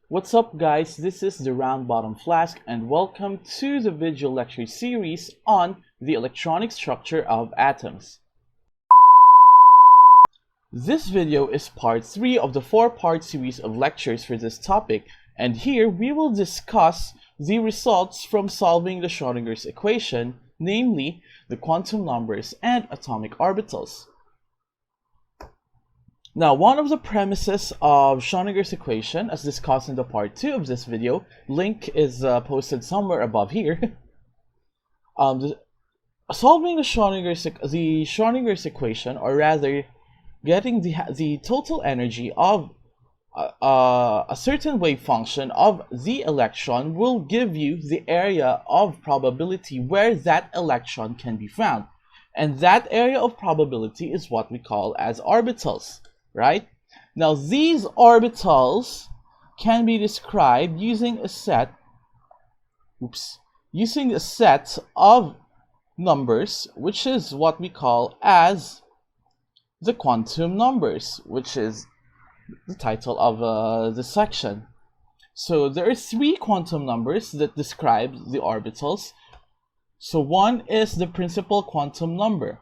What's up guys, this is the Round Bottom Flask and welcome to the video lecture series on the electronic structure of atoms. This video is part 3 of the 4-part series of lectures for this topic, and here we will discuss the results from solving the Schrodinger's equation, namely the quantum numbers and atomic orbitals. Now, one of the premises of Schrodinger's equation, as discussed in the part 2 of this video, link is posted somewhere above here. Solving the Schrodinger's equation, or rather, getting the total energy of a certain wave function of the electron will give you the area of probability where that electron can be found, and that area of probability is what we call as orbitals. Right? Now, these orbitals can be described using a set of numbers, which is what we call as the quantum numbers, which is the title of this section. So there are 3 quantum numbers that describe the orbitals. So one is the principal quantum number.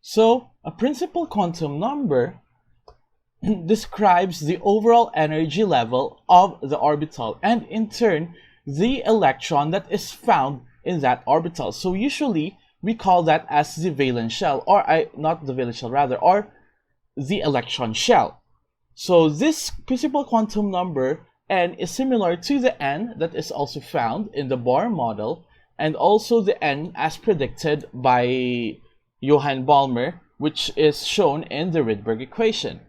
So a principal quantum number describes the overall energy level of the orbital and in turn the electron that is found in that orbital. So usually we call that as the valence shell, or not the valence shell rather, or the electron shell. So this principal quantum number n is similar to the n that is also found in the Bohr model, and also the n as predicted by Johann Balmer, which is shown in the Rydberg equation.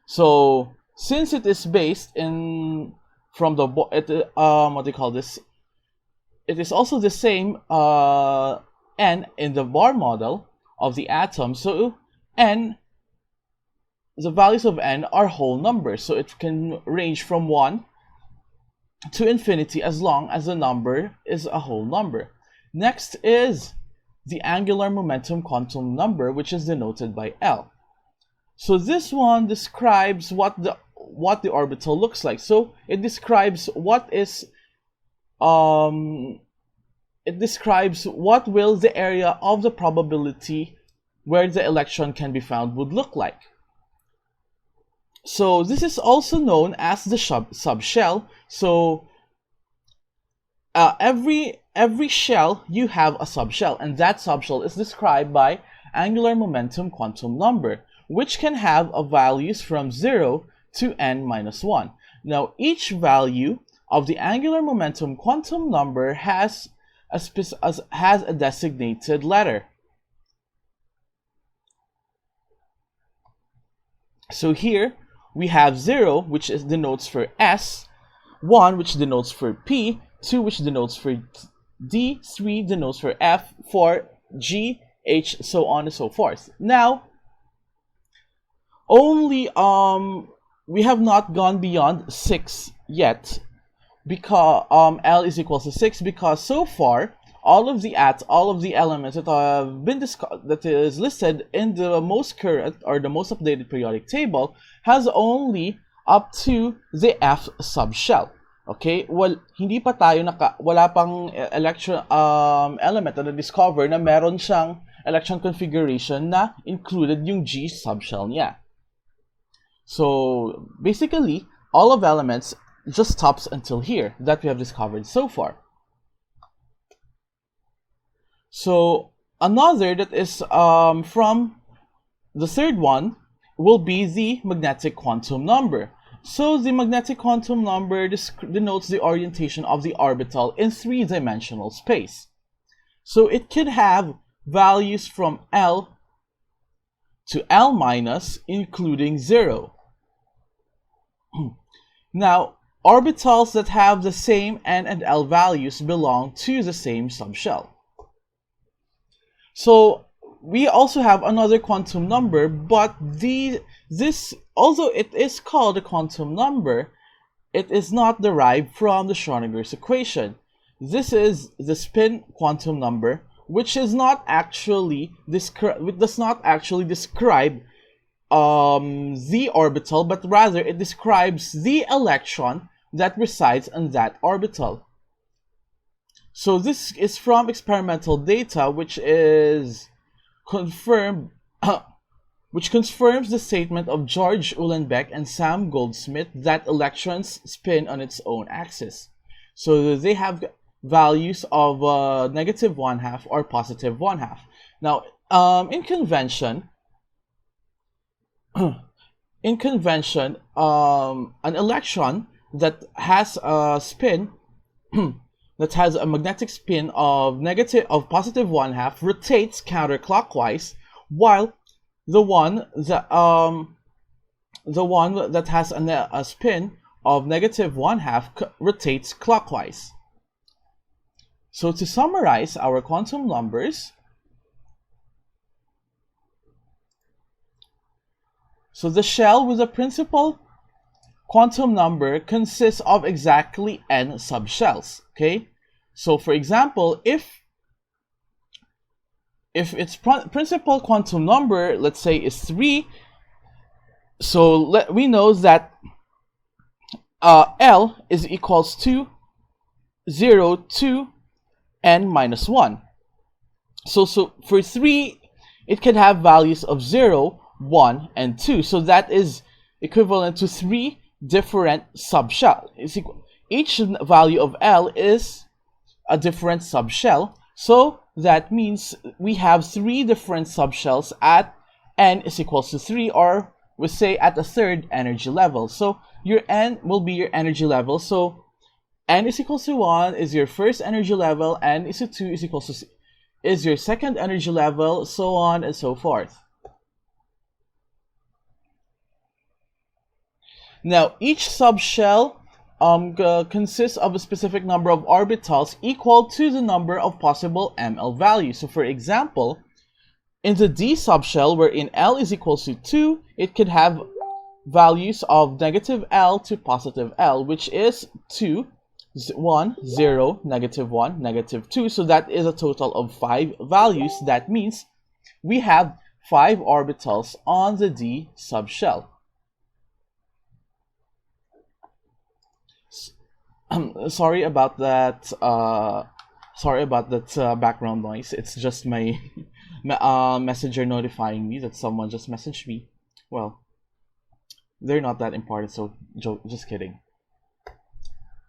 So since it is based in from the it is also the same n in the Bohr model of the atom. So the values of n are whole numbers, so it can range from 1 to infinity as long as the number is a whole number. Next is the angular momentum quantum number, which is denoted by L. So this one describes what the orbital looks like. So it describes what will the area of the probability where the electron can be found would look like. So this is also known as the subshell. So every shell you have a subshell, and that subshell is described by angular momentum quantum number, which can have values from 0 to n-1. Now, each value of the angular momentum quantum number has a designated letter. So here we have 0, which denotes for S, 1, which denotes for P, 2, which denotes for D, 3 denotes for F, 4, G, H, so on and so forth. Now, only we have not gone beyond 6 yet, because L is equal to 6, because so far all of the elements that have been that is listed in the most current or the most updated periodic table has only up to the F subshell. Okay, well, hindi pa tayo wala pang electron element na discover na meron siyang electron configuration na included yung G subshell niya. So basically, all of elements just stops until here that we have discovered so far. So another that is from the third one will be the magnetic quantum number. So the magnetic quantum number denotes the orientation of the orbital in 3-dimensional space. So it could have values from L to L-, including 0. Now, orbitals that have the same n and L values belong to the same subshell. So we also have another quantum number, but although it is called a quantum number, it is not derived from the Schrodinger's equation. This is the spin quantum number, which is not actually does not actually describe the orbital, but rather it describes the electron that resides in that orbital. So this is from experimental data, which is confirmed, which confirms the statement of George Uhlenbeck and Sam Goldsmith that electrons spin on its own axis. So they have values of -1/2 or +1/2. Now, in convention, an electron that has a spin that has a magnetic spin of +1/2 rotates counterclockwise, while the one that has a spin of -1/2 rotates clockwise. So to summarize our quantum numbers, so the shell with the principal quantum number consists of exactly n subshells. Okay, so for example, if its principal quantum number, let's say, is 3, so we know that L is equals to 0, 2, n minus 1. So for 3, it can have values of 0, 1, and 2. So that is equivalent to 3 different subshell. Each value of L is a different subshell. So that means we have 3 different subshells at n is equals to 3, or we say at a third energy level. So your n will be your energy level. So n is equals to 1 is your first energy level, n is to 2 is equals to is your second energy level, so on and so forth. Now, each subshell consists of a specific number of orbitals equal to the number of possible ML values. So for example, in the D subshell, wherein L is equals to 2, it could have values of -L to +L, which is 2, 1, 0, -1, -2. So that is a total of 5 values. That means we have 5 orbitals on the D subshell. Sorry about that. Background noise. It's just my messenger notifying me that someone just messaged me. Well, they're not that important, so just kidding.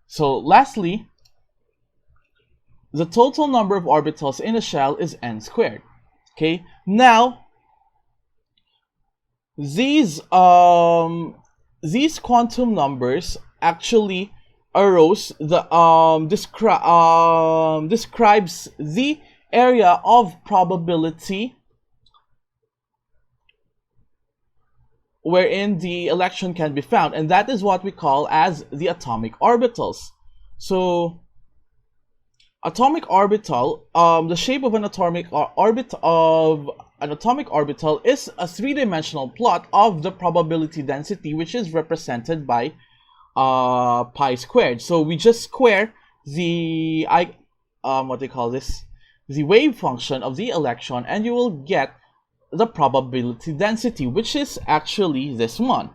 So lastly, the total number of orbitals in a shell is n squared. Okay. Now, these quantum numbers actually arose describes the area of probability wherein the electron can be found, and that is what we call as the atomic orbitals. So atomic orbital, the shape of an atomic orbital is a 3-dimensional plot of the probability density, which is represented by pi squared. So we just square the the wave function of the electron, and you will get the probability density, which is actually this one.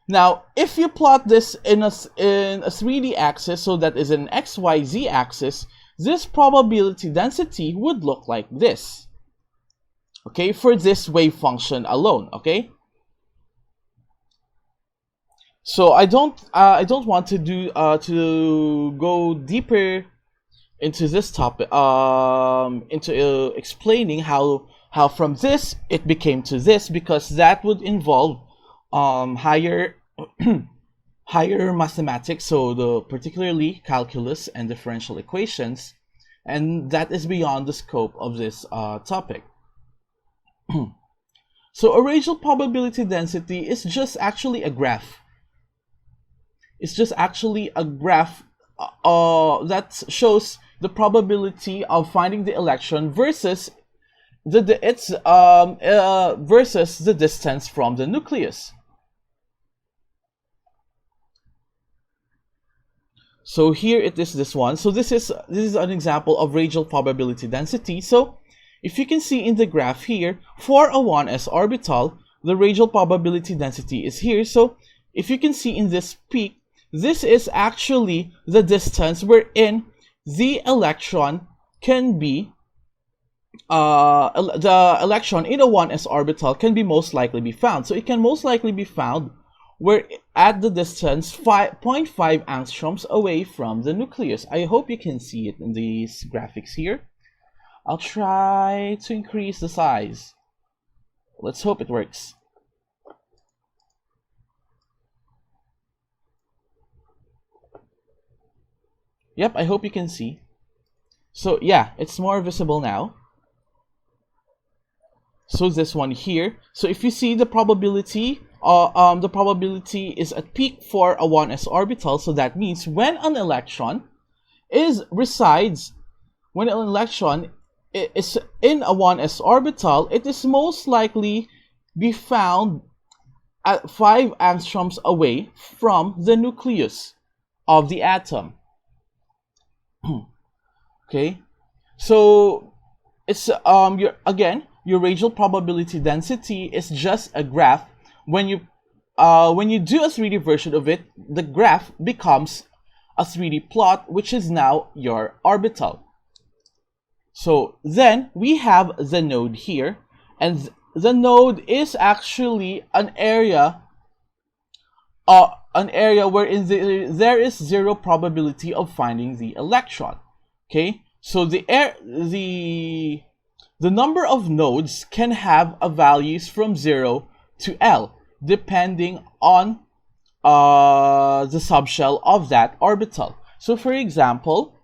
Now, if you plot this in a 3D axis, so that is an XYZ axis, this probability density would look like this. Okay, for this wave function alone. Okay. So I don't want to go deeper into this topic, into explaining how from this it became to this, because that would involve higher higher mathematics, so particularly calculus and differential equations, and that is beyond the scope of this topic. So a radial probability density is just actually a graph. It's just actually a graph that shows the probability of finding the electron versus versus the distance from the nucleus. So here it is, this one. So this is an example of radial probability density. So if you can see in the graph here, for a 1s orbital, the radial probability density is here. So if you can see in this peak, this is actually the distance wherein the electron can be the electron in a 1s orbital can be most likely be found. So it can most likely be found where at the distance 0.5 angstroms away from the nucleus. I hope you can see it in these graphics here. I'll try to increase the size. Let's hope it works. Yep, I hope you can see. So yeah, it's more visible now. So this one here. So if you see the probability is at peak for a 1s orbital. So that means when an electron is in a 1s orbital, it is most likely be found at 5 angstroms away from the nucleus of the atom. Okay, so it's your radial probability density is just a graph. When you do a 3D version of it, the graph becomes a 3D plot, which is now your orbital. So then we have the node here, and the node is actually an area wherein there is zero probability of finding the electron. Okay, so the number of nodes can have a values from 0 to L, depending on the subshell of that orbital. So for example,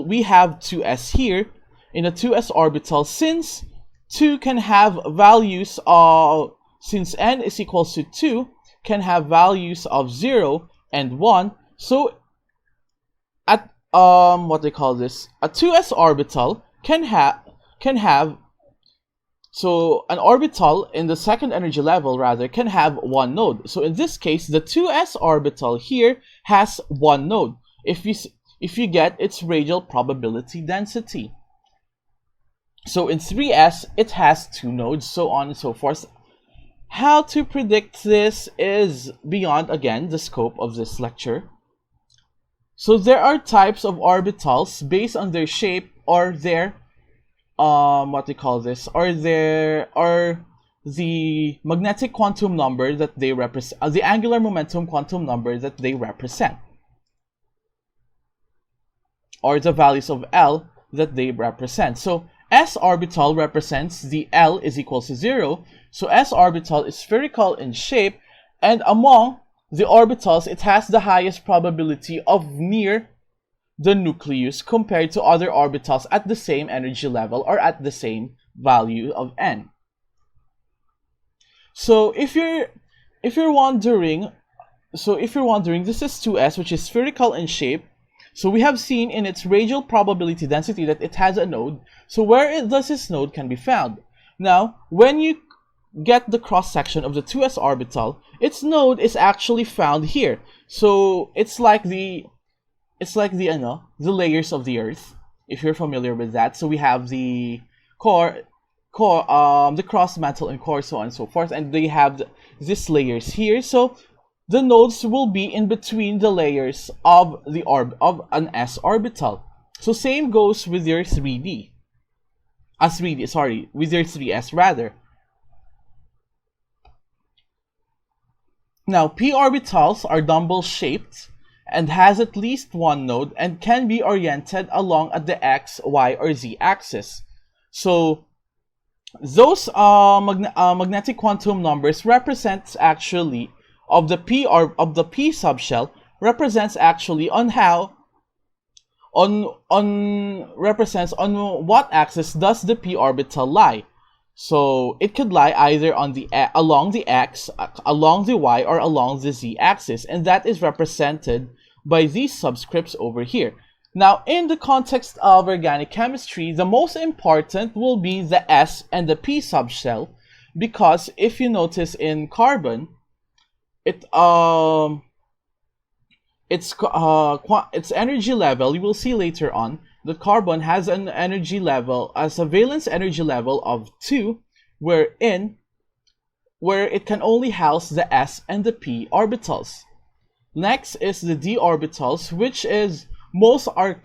we have 2s here. In a 2s orbital, since 2 can have values of, since n is equals to 2, can have values of 0 and 1. So at what they call this, a 2s orbital can have so an orbital in the second energy level rather can have one node. So in this case, the 2s orbital here has one node if you get its radial probability density. So in 3s it has 2 nodes, so on and so forth. How to predict this is beyond, again, the scope of this lecture. So there are types of orbitals based on their shape or their what they call this, or the magnetic quantum number that they represent, the angular momentum quantum number that they represent, or the values of L that they represent. So S orbital represents the L is equal to 0. So S orbital is spherical in shape, and among the orbitals, it has the highest probability of near the nucleus compared to other orbitals at the same energy level or at the same value of n. So if you're wondering, this is 2s, which is spherical in shape. So we have seen in its radial probability density that it has a node. So where does this node can be found? Now, when you get the cross section of the 2s orbital, its node is actually found here. So it's like the layers of the Earth, if you're familiar with that. So we have the core, the cross, mantle, and core, so on and so forth, and they have these layers here. So the nodes will be in between the layers of an s orbital. So same goes with your 3s rather. Now, p orbitals are dumbbell shaped and has at least one node and can be oriented along at the x, y, or z axis. So those magnetic quantum numbers represents actually of the p subshell represents actually represents on what axis does the p orbital lie. So it could lie either on along the x, along the y, or along the z axis, and that is represented by these subscripts over here. Now, in the context of organic chemistry, the most important will be the s and the p subshell, because if you notice in carbon, its energy level, you will see later on, the carbon has an energy level, as a valence energy level of 2, where it can only house the s and the p orbitals. Next is the d orbitals, which is most are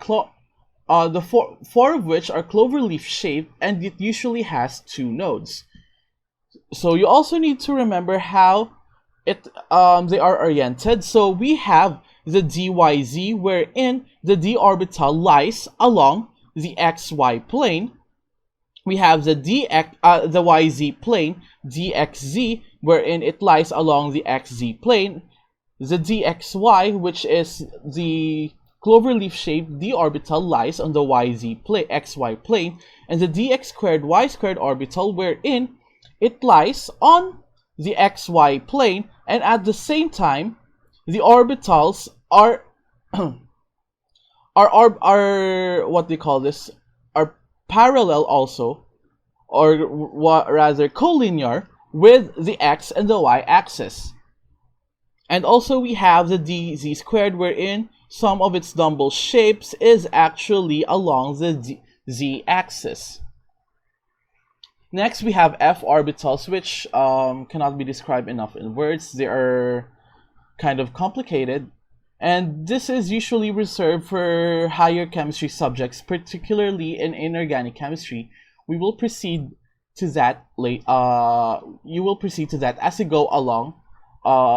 the four of which are cloverleaf shaped, and it usually has 2 nodes. So you also need to remember how they are oriented. So we have the dyz, wherein the d orbital lies along the xy plane. We have the yz plane, dxz, wherein it lies along the xz plane. The dxy, which is the cloverleaf-shaped d orbital, lies on the xy plane, and the dx squared y squared orbital, wherein it lies on the xy plane, and at the same time, the orbitals are what they call this, are parallel also, or rather collinear with the x and the y axis. And also we have the dz squared, wherein some of its dumbbell shapes is actually along the z axis. Next we have f orbitals, which cannot be described enough in words. They are kind of complicated, and this is usually reserved for higher chemistry subjects, particularly in inorganic chemistry. We will proceed to that you will proceed to that as you go along.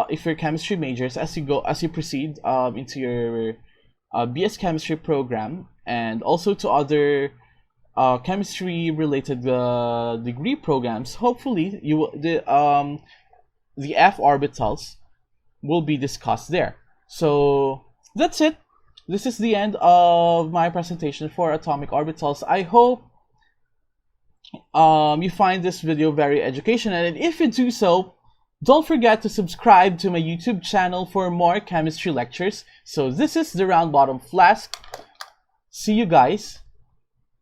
If you're chemistry majors, as you proceed into your BS chemistry program, and also to other chemistry related degree programs, hopefully the f orbitals will be discussed there. So that's it. This is the end of my presentation for atomic orbitals. I hope you find this video very educational, and if you do so, don't forget to subscribe to my YouTube channel for more chemistry lectures. So this is the Round Bottom Flask. See you guys